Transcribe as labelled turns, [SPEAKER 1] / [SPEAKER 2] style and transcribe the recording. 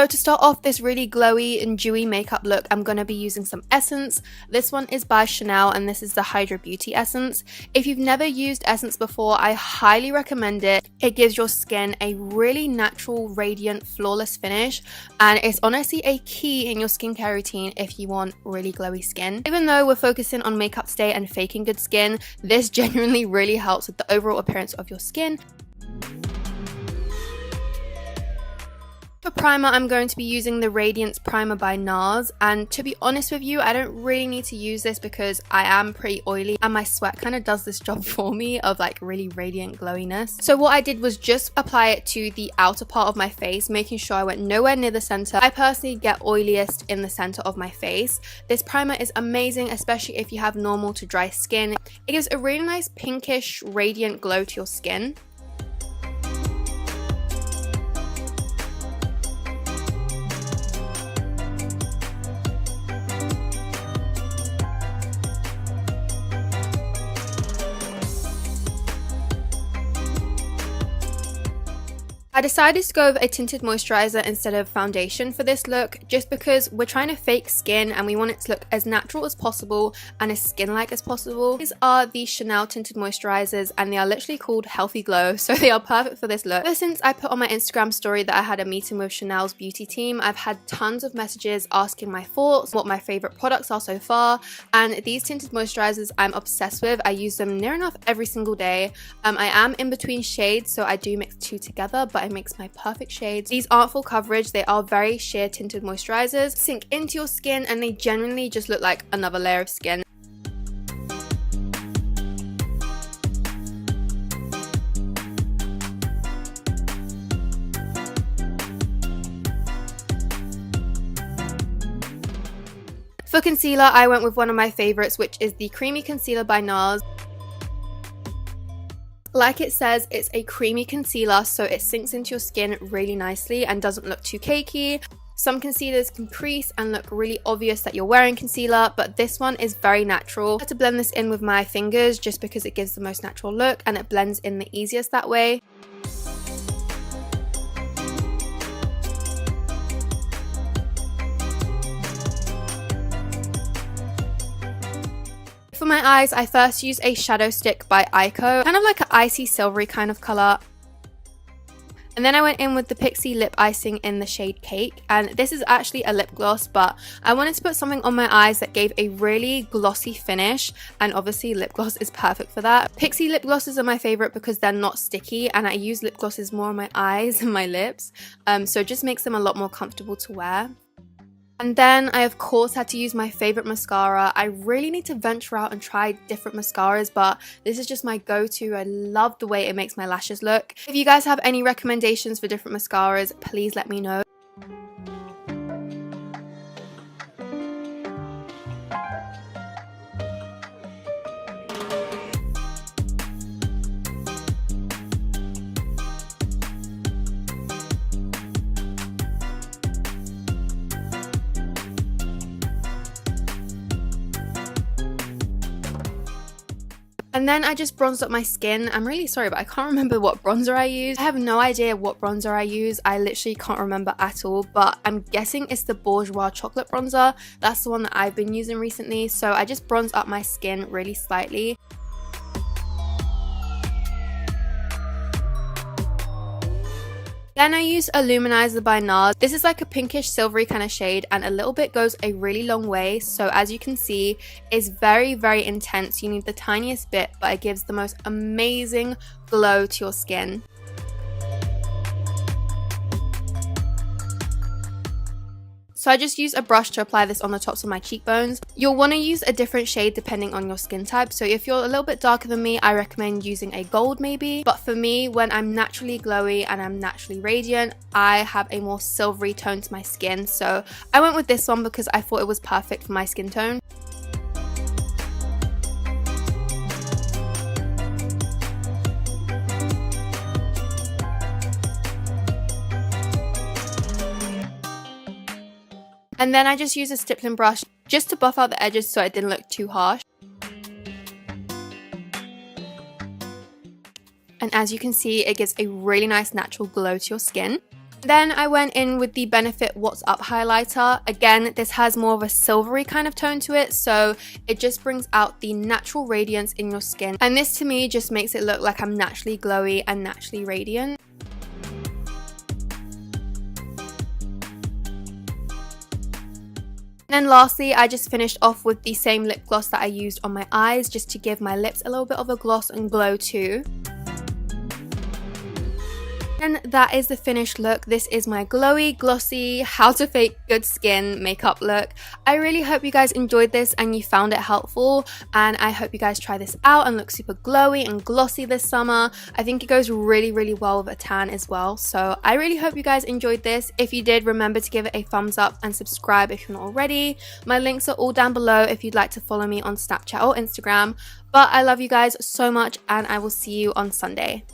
[SPEAKER 1] So to start off this really glowy and dewy makeup look, I'm going to be using some essence. This one is by Chanel and this is the Hydra Beauty Essence. If you've never used essence before, I highly recommend it. It gives your skin a really natural, radiant, flawless finish, and it's honestly a key in your skincare routine if you want really glowy skin. Even though we're focusing on makeup stay and faking good skin, this genuinely really helps with the overall appearance of your skin. For primer, I'm going to be using the Radiance Primer by NARS, and to be honest with you, I don't really need to use this because I am pretty oily and my sweat kind of does this job for me of like really radiant glowiness. So what I did was just apply it to the outer part of my face, making sure I went nowhere near the center. I personally get oiliest in the center of my face. This primer is amazing, especially if you have normal to dry skin. It gives a really nice pinkish radiant glow to your skin. I decided to go with a tinted moisturizer instead of foundation for this look, just because we're trying to fake skin and we want it to look as natural as possible and as skin-like as possible. These are the Chanel tinted moisturizers and they are literally called Healthy Glow, so they are perfect for this look. Ever since I put on my Instagram story that I had a meeting with Chanel's beauty team, I've had tons of messages asking my thoughts, what my favorite products are so far, and these tinted moisturizers I'm obsessed with. I use them near enough every single day. I am in between shades, so I do mix two together, but it makes my perfect shades. These aren't full coverage, they are very sheer tinted moisturizers, sink into your skin and they genuinely just look like another layer of skin. For concealer, I went with one of my favorites, which is the Creamy Concealer by NARS. Like it says, it's a creamy concealer, so it sinks into your skin really nicely and doesn't look too cakey. Some concealers can crease and look really obvious that you're wearing concealer, but this one is very natural. I had to blend this in with my fingers just because it gives the most natural look and it blends in the easiest that way. For my eyes, I first used a shadow stick by Ico, kind of like an icy silvery kind of colour. And then I went in with the Pixi Lip Icing in the shade Cake, and this is actually a lip gloss, but I wanted to put something on my eyes that gave a really glossy finish, and obviously lip gloss is perfect for that. Pixi lip glosses are my favourite because they're not sticky, and I use lip glosses more on my eyes than my lips, so it just makes them a lot more comfortable to wear. And then I of course had to use my favourite mascara. I really need to venture out and try different mascaras, but this is just my go-to. I love the way it makes my lashes look. If you guys have any recommendations for different mascaras, please let me know. And then I just bronzed up my skin. I'm really sorry, but I can't remember what bronzer I used. I have no idea what bronzer I use. I literally can't remember at all, but I'm guessing it's the Bourjois chocolate bronzer. That's the one that I've been using recently. So I just bronzed up my skin really slightly. Then I use a Luminizer by NARS. This is like a pinkish silvery kind of shade and a little bit goes a really long way. So as you can see, it's very, very intense. You need the tiniest bit, but it gives the most amazing glow to your skin. So I just use a brush to apply this on the tops of my cheekbones. You'll want to use a different shade depending on your skin type. So if you're a little bit darker than me, I recommend using a gold maybe. But for me, when I'm naturally glowy and I'm naturally radiant, I have a more silvery tone to my skin. So I went with this one because I thought it was perfect for my skin tone. And then I just use a stippling brush just to buff out the edges so it didn't look too harsh. And as you can see, it gives a really nice natural glow to your skin. Then I went in with the Benefit What's Up highlighter. Again, this has more of a silvery kind of tone to it, so it just brings out the natural radiance in your skin. And this to me just makes it look like I'm naturally glowy and naturally radiant. And then lastly, I just finished off with the same lip gloss that I used on my eyes, just to give my lips a little bit of a gloss and glow too. And that is the finished look. This is my glowy, glossy, how to fake good skin makeup look. I really hope you guys enjoyed this and you found it helpful, and I hope you guys try this out and look super glowy and glossy this summer. I think it goes really, really well with a tan as well. So I really hope you guys enjoyed this. If you did, remember to give it a thumbs up and subscribe if you're not already. My links are all down below if you'd like to follow me on Snapchat or Instagram. But I love you guys so much, and I will see you on Sunday.